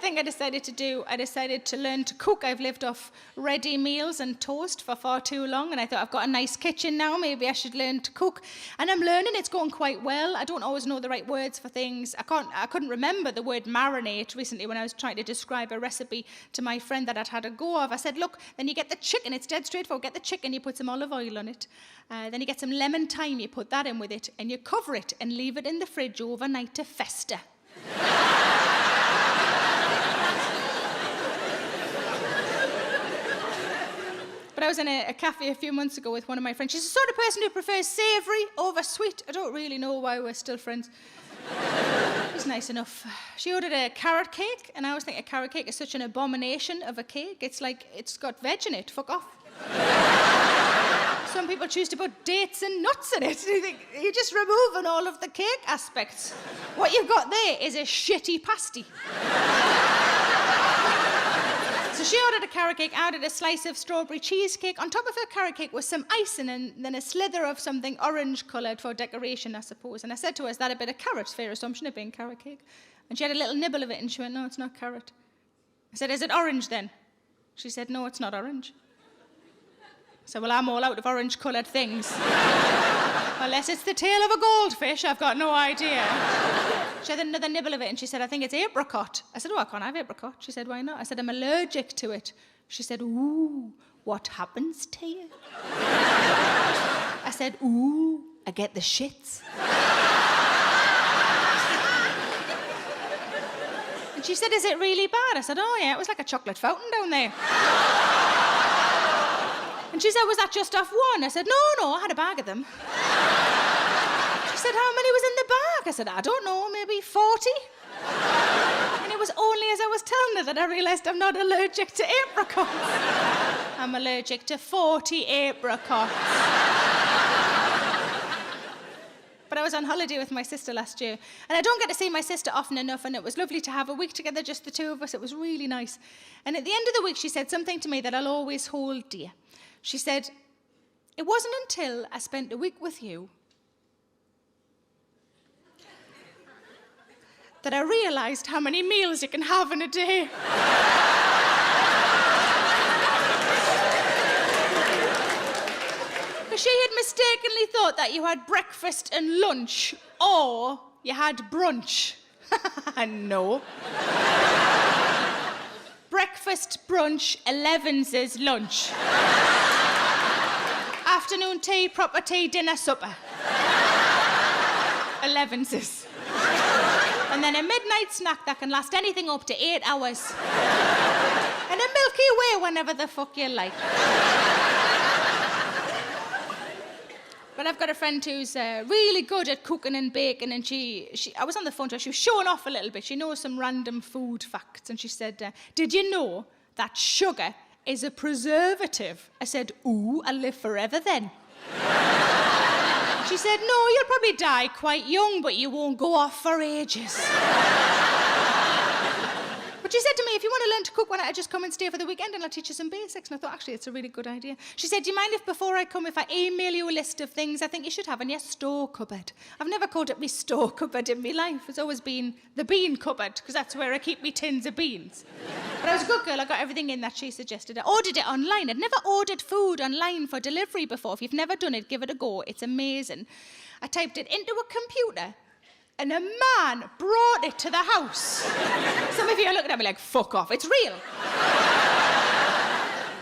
thing I decided to do, I decided to learn to cook. I've lived off ready meals and toast for far too long, and I thought I've got a nice kitchen now, maybe I should learn to cook. And I'm learning, it's going quite well. I don't always know the right words for things. I couldn't remember the word marinate recently when I was trying to describe a recipe to my friend that I'd had a go of. I said, look, then you get the chicken, it's dead straightforward. Get the chicken, you put some olive oil on it. Then you get some lemon thyme, you put that in with it, and you cover it and leave it in the fridge overnight to fester. But I was in a cafe a few months ago with one of my friends. She's the sort of person who prefers savoury over sweet. I don't really know why we're still friends. She's nice enough. She ordered a carrot cake, and I always think a carrot cake is such an abomination of a cake. It's like it's got veg in it. Fuck off. Some people choose to put dates and nuts in it. You think, you're just removing all of the cake aspects. What you've got there is a shitty pasty. So she ordered a carrot cake, I ordered a slice of strawberry cheesecake. On top of her carrot cake was some icing and then a slither of something orange-coloured for decoration, I suppose. And I said to her, is that a bit of carrot? Fair assumption, it being carrot cake. And she had a little nibble of it, and she went, no, it's not carrot. I said, is it orange then? She said, no, it's not orange. I said, well, I'm all out of orange-coloured things. Unless it's the tail of a goldfish, I've got no idea. She had another nibble of it, and she said, I think it's apricot. I said, oh, I can't have apricot. She said, why not? I said, I'm allergic to it. She said, ooh, what happens to you? I said, ooh, I get the shits. And she said, is it really bad? I said, oh, yeah, it was like a chocolate fountain down there. And she said, was that just off one? I said, no, I had a bag of them. She said, how many was in the bag? I said, I don't know, maybe 40. And it was only as I was telling her that I realised I'm not allergic to apricots. I'm allergic to 40 apricots. But I was on holiday with my sister last year, and I don't get to see my sister often enough, and it was lovely to have a week together, just the two of us. It was really nice. And at the end of the week, she said something to me that I'll always hold dear. She said, it wasn't until I spent a week with you that I realised how many meals you can have in a day. Because she had mistakenly thought that you had breakfast and lunch, or you had brunch. No. Breakfast, brunch, 11's lunch. Afternoon tea, proper tea, dinner, supper. 11's. And then a midnight snack that can last anything up to 8 hours. And a Milky Way whenever the fuck you like. But I've got a friend who's really good at cooking and baking, and I was on the phone to her, she was showing off a little bit. She knows some random food facts, and she said, did you know that sugar is a preservative? I said, ooh, I'll live forever then. She said, no, you'll probably die quite young, but you won't go off for ages. But she said to me, if you want to learn to cook, why don't I just come and stay for the weekend and I'll teach you some basics? And I thought, actually, it's a really good idea. She said, do you mind if before I come, if I email you a list of things I think you should have in your store cupboard? I've never called it my store cupboard in my life. It's always been the bean cupboard, because that's where I keep me tins of beans. But I was a good girl. I got everything in that she suggested. I ordered it online. I'd never ordered food online for delivery before. If you've never done it, give it a go. It's amazing. I typed it into a computer, and a man brought it to the house. Some of you are looking at me like, fuck off, it's real.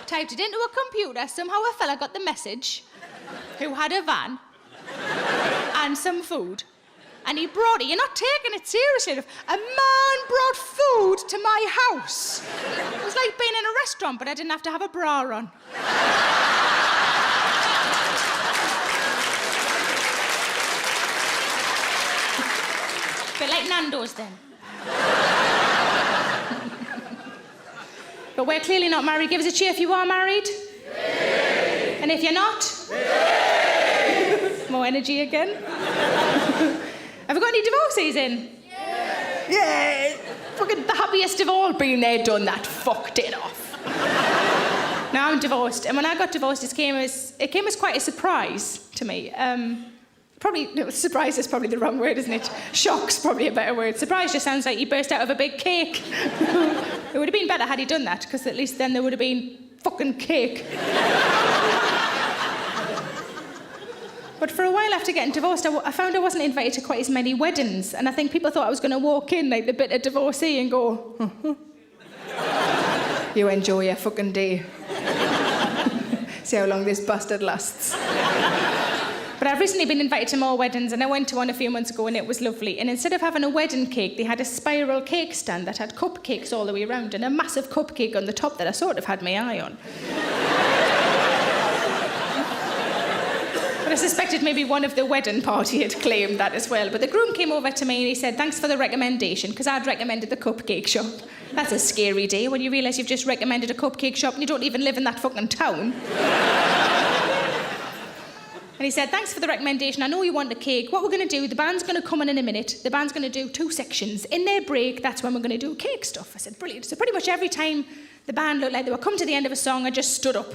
Typed it into a computer, somehow a fella got the message, who had a van and some food, and he brought it. You're not taking it seriously enough. A man brought food to my house. It was like being in a restaurant, but I didn't have to have a bra on. Bit like Nando's then. But we're clearly not married. Give us a cheer if you are married. Yay. And if you're not? Yay. More energy again. Have we got any divorcees in? Yay. Yay. Fucking the happiest of all, been there, done that, fucked it off. Now I'm divorced, and when I got divorced, it came as quite a surprise to me. Probably, no, surprised is probably the wrong word, isn't it? Shock's probably a better word. Surprised just sounds like he burst out of a big cake. It would have been better had he done that, because at least then there would have been fucking cake. But for a while after getting divorced, I found I wasn't invited to quite as many weddings, and I think people thought I was going to walk in like the bitter divorcee and go, you enjoy your fucking day. See how long this bastard lasts. But I've recently been invited to more weddings, and I went to one a few months ago, and it was lovely. And instead of having a wedding cake, they had a spiral cake stand that had cupcakes all the way around, and a massive cupcake on the top that I sort of had my eye on. But I suspected maybe one of the wedding party had claimed that as well. But the groom came over to me and he said, thanks for the recommendation, because I'd recommended the cupcake shop. That's a scary day when you realise you've just recommended a cupcake shop and you don't even live in that fucking town. And he said, thanks for the recommendation. I know you want a cake. What we're going to do, the band's going to come in a minute. The band's going to do 2 sections. In their break, that's when we're going to do cake stuff. I said, brilliant. So pretty much every time the band looked like they were coming to the end of a song, I just stood up.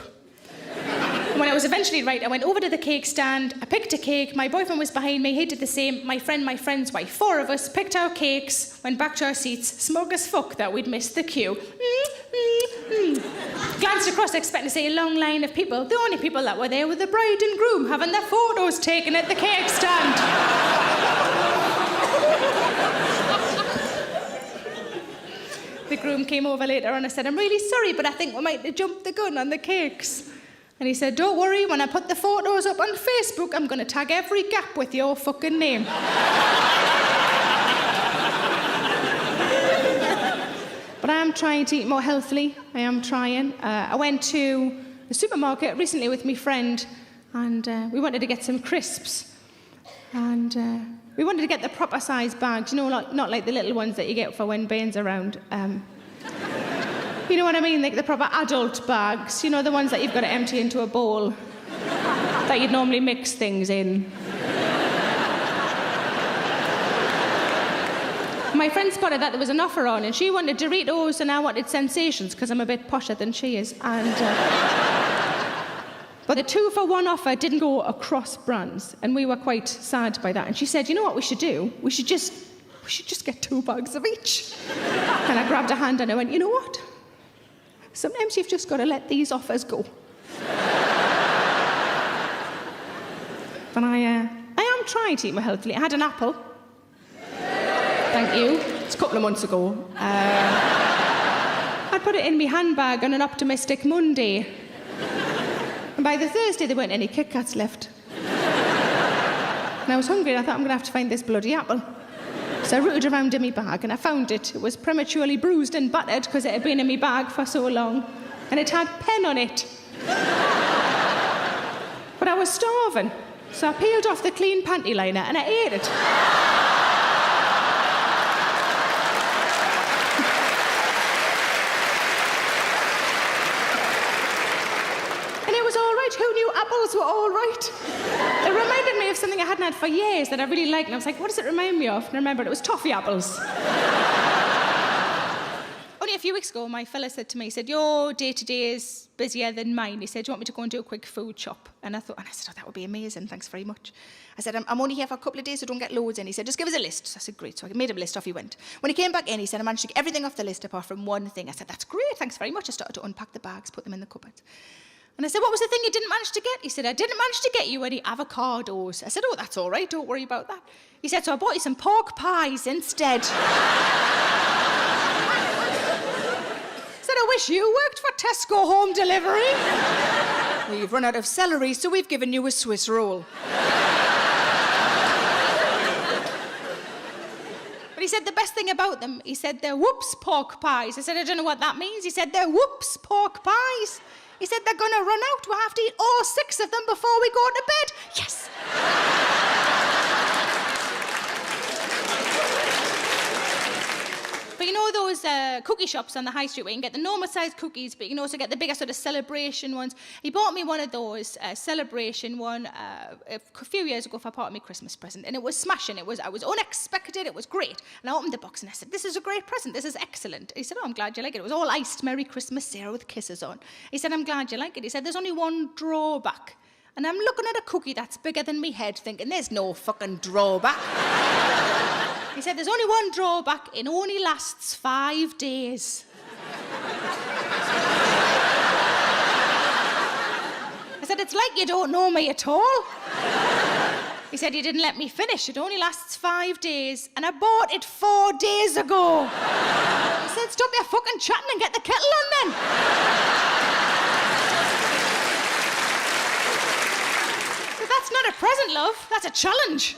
And when I was eventually right, I went over to the cake stand, I picked a cake, my boyfriend was behind me, he did the same, my friend's wife, 4 of us picked our cakes, went back to our seats, smug as fuck that we'd missed the queue. Glanced across expecting to see a long line of people. The only people that were there were the bride and groom having their photos taken at the cake stand. The groom came over later and I said, I'm really sorry, but I think we might have jumped the gun on the cakes. And he said, don't worry, when I put the photos up on Facebook, I'm going to tag every gap with your fucking name. But I am trying to eat more healthily. I am trying. I went to the supermarket recently with my friend, and we wanted to get some crisps. And we wanted to get the proper size bags, you know, not like the little ones that you get for when Bane's around. You know what I mean? Like the proper adult bags, you know, the ones that you've got to empty into a bowl that you'd normally mix things in. My friend spotted that there was an offer on, and she wanted Doritos and I wanted Sensations because I'm a bit posher than she is. And but the 2-for-1 offer didn't go across brands, and we were quite sad by that. And she said, you know what we should do? We should just get 2 bags of each. And I grabbed her hand and I went, you know what? Sometimes you've just got to let these offers go. But I am trying to eat more healthily. I had an apple. Thank you. It's a couple of months ago. I put it in my handbag on an optimistic Monday. And by the Thursday, there weren't any Kit Kats left. And I was hungry, and I thought, I'm going to have to find this bloody apple. So I rooted around in my bag, and I found it. It was prematurely bruised and battered because it had been in my bag for so long. And it had pen on it. But I was starving, so I peeled off the clean panty liner and I ate it. And it was all right. Who knew apples were all right? It reminded me of something I hadn't had for years that I really liked, and I was like, what does it remind me of? And I remembered it was toffee apples. Only a few weeks ago, my fella said to me, he said, your day-to-day is busier than mine. He said, do you want me to go and do a quick food shop? And I said, oh, that would be amazing, thanks very much. I said, I'm only here for a couple of days, so don't get loads in. He said, just give us a list. So I said, great. So I made him a list, off he went. When he came back in, he said, I managed to get everything off the list apart from one thing. I said, that's great, thanks very much. I started to unpack the bags, put them in the cupboard. And I said, what was the thing you didn't manage to get? He said, I didn't manage to get you any avocados. I said, oh, that's all right, don't worry about that. He said, so I bought you some pork pies instead. I said, I wish you worked for Tesco Home Delivery. We've run out of celery, so we've given you a Swiss roll. But he said the best thing about them, he said, they're whoops pork pies. I said, I don't know what that means. He said, they're whoops pork pies. He said, they're going to run out. We'll have to eat all 6 of them before we go to bed. Yes! But you know those cookie shops on the high street where you can get the normal-sized cookies, but you can also get the bigger sort of celebration ones? He bought me one of those, celebration one, a few years ago for part of my Christmas present, and it was smashing. I was unexpected. It was great. And I opened the box and I said, this is a great present. This is excellent. He said, oh, I'm glad you like it. It was all iced Merry Christmas, Sarah with kisses on. He said, I'm glad you like it. He said, there's only one drawback. And I'm looking at a cookie that's bigger than me head, thinking, there's no fucking drawback. He said, there's only one drawback. It only lasts 5 days. I said, it's like you don't know me at all. He said, you didn't let me finish. It only lasts 5 days. And I bought it 4 days ago. He said, stop your fucking chatting and get the kettle on then. That's not a present, love. That's a challenge.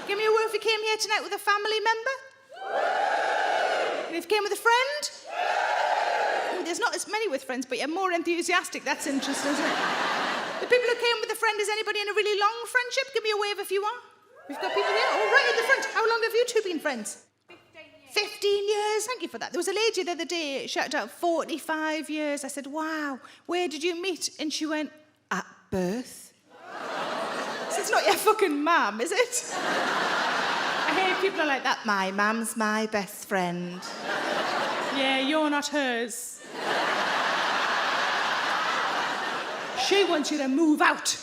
Give me a word if you came here tonight with a family member. And if you came with a friend. There's not as many with friends, but you're more enthusiastic. That's interesting, isn't it? The people who came with a friend, is anybody in a really long friendship? Give me a wave if you are. We've got people here. Oh, right in the front. How long have you two been friends? 15 years. Thank you for that. There was a lady the other day, shouted out 45 years. I said, wow, where did you meet? And she went, at birth. So it's not your fucking mum, is it? I hear people are like that. My mum's my best friend. Yeah, you're not hers. She wants you to move out.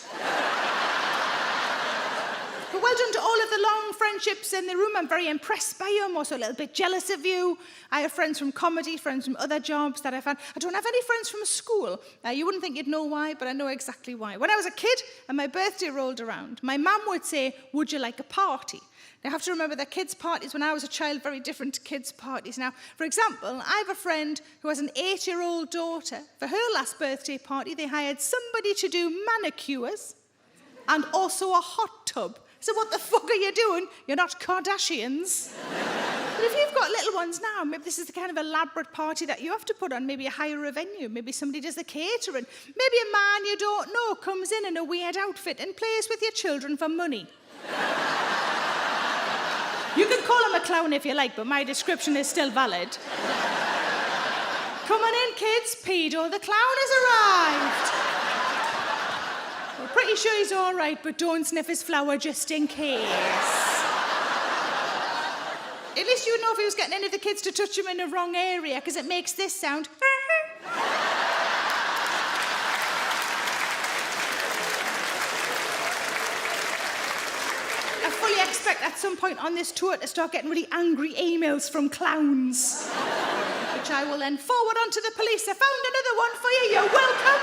But well done to all of the long friendships in the room. I'm very impressed by you. I'm also a little bit jealous of you. I have friends from comedy, friends from other jobs that I found. I don't have any friends from school. You wouldn't think you'd know why, but I know exactly why. When I was a kid and my birthday rolled around, my mum would say, would you like a party? Now, you have to remember that kids' parties when I was a child, very different to kids' parties now. For example, I have a friend who has an 8-year-old daughter. For her last birthday party, they hired somebody to do manicures and also a hot tub. So what the fuck are you doing? You're not Kardashians. But if you've got little ones now, maybe this is the kind of elaborate party that you have to put on. Maybe you hire a venue. Maybe somebody does the catering. Maybe a man you don't know comes in a weird outfit and plays with your children for money. You can call him a clown if you like, but my description is still valid. Come on in, kids. Pedo the clown has arrived. We're pretty sure he's all right, but don't sniff his flower just in case. At least you'd know if he was getting any of the kids to touch him in the wrong area, because it makes this sound. I fully expect at some point on this tour to start getting really angry emails from clowns, which I will then forward on to the police. I found another one for you. You're welcome.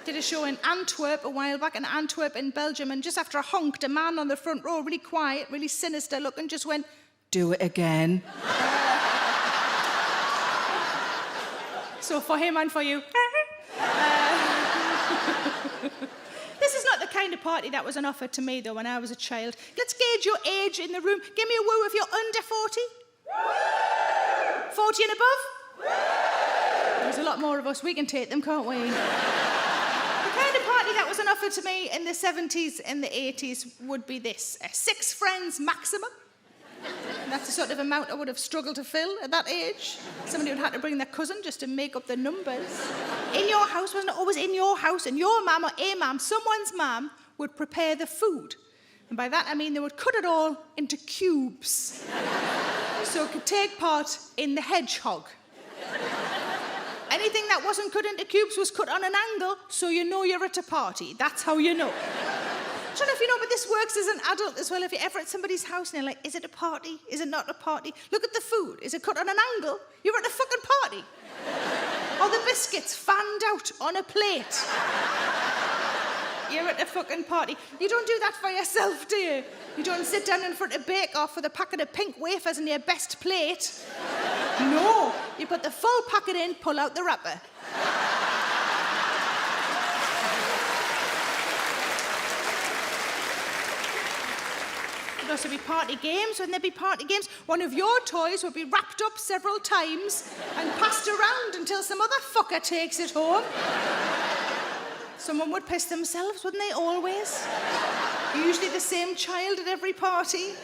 Did a show in Antwerp a while back, in Antwerp in Belgium, and just after I honked, a man on the front row, really quiet, really sinister looking, just went, do it again. So for him and for you. This is not the kind of party that was an offer to me, though, when I was a child. Let's gauge your age in the room. Give me a woo if you're under 40. 40 and above? There's a lot more of us. We can take them, can't we? The kind of party that was an offer to me in the 70s and the 80s would be this. 6 friends maximum. That's the sort of amount I would have struggled to fill at that age. Somebody would have to bring their cousin just to make up the numbers. In your house, wasn't it always in your house? And your mum or a mum, someone's mum, would prepare the food. And by that I mean they would cut it all into cubes. So it could take part in the hedgehog. Anything that wasn't cut into cubes was cut on an angle, so you know you're at a party. That's how you know. I don't know if you know, but this works as an adult as well. If you're ever at somebody's house and you're like, is it a party? Is it not a party? Look at the food. Is it cut on an angle? You're at a fucking party. Or the biscuits fanned out on a plate. You're at a fucking party. You don't do that for yourself, do you? You don't sit down in front of Bake Off with a packet of pink wafers in your best plate. No, you put the full packet in, pull out the wrapper. There'd also be party games. Wouldn't there be party games? One of your toys would be wrapped up several times and passed around until some other fucker takes it home. Someone would piss themselves, wouldn't they, always? Usually the same child at every party.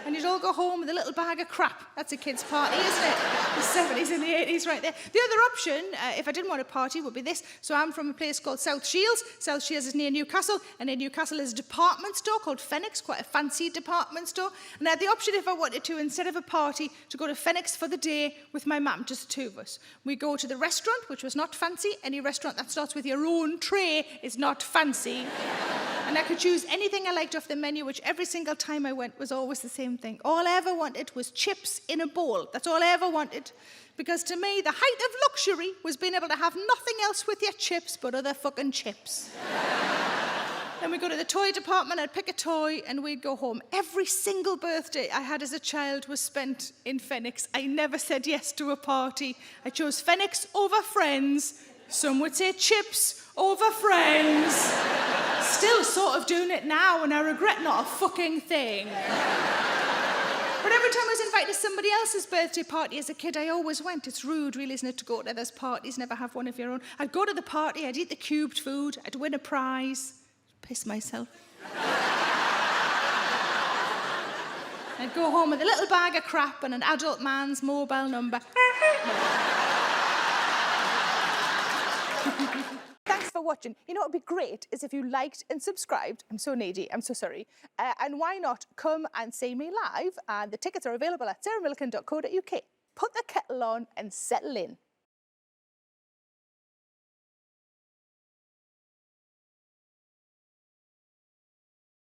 And you'd you'd all go home with a little bag of crap. That's a kid's party, isn't it? The 70s and the 80s right there. The other option, if I didn't want a party, would be this. So I'm from a place called South Shields. South Shields is near Newcastle, and in Newcastle is a department store called Phoenix, quite a fancy department store. And I had the option, if I wanted to, instead of a party, to go to Phoenix for the day with my mum, just the two of us. We go to the restaurant, which was not fancy. Any restaurant that starts with your own tray is not fancy. And I could choose anything I liked off the menu, which every single time I went was always the same thing. All I ever wanted was chips in a bowl. That's all I ever wanted. Because to me, the height of luxury was being able to have nothing else with your chips but other fucking chips. Then we'd go to the toy department, I'd pick a toy, and we'd go home. Every single birthday I had as a child was spent in Phoenix. I never said yes to a party. I chose Phoenix over friends. Some would say chips over friends. Still sort of doing it now, and I regret not a fucking thing. But every time I was invited to somebody else's birthday party as a kid, I always went. It's rude, really, isn't it, to go to others' parties, never have one of your own. I'd go to the party, I'd eat the cubed food, I'd win a prize. Piss myself. I'd go home with a little bag of crap and an adult man's mobile number. Thanks for watching. You know what would be great is if you liked and subscribed. I'm so needy, I'm so sorry. And why not come and see me live? And the tickets are available at sarahmillican.co.uk. Put the kettle on and settle in.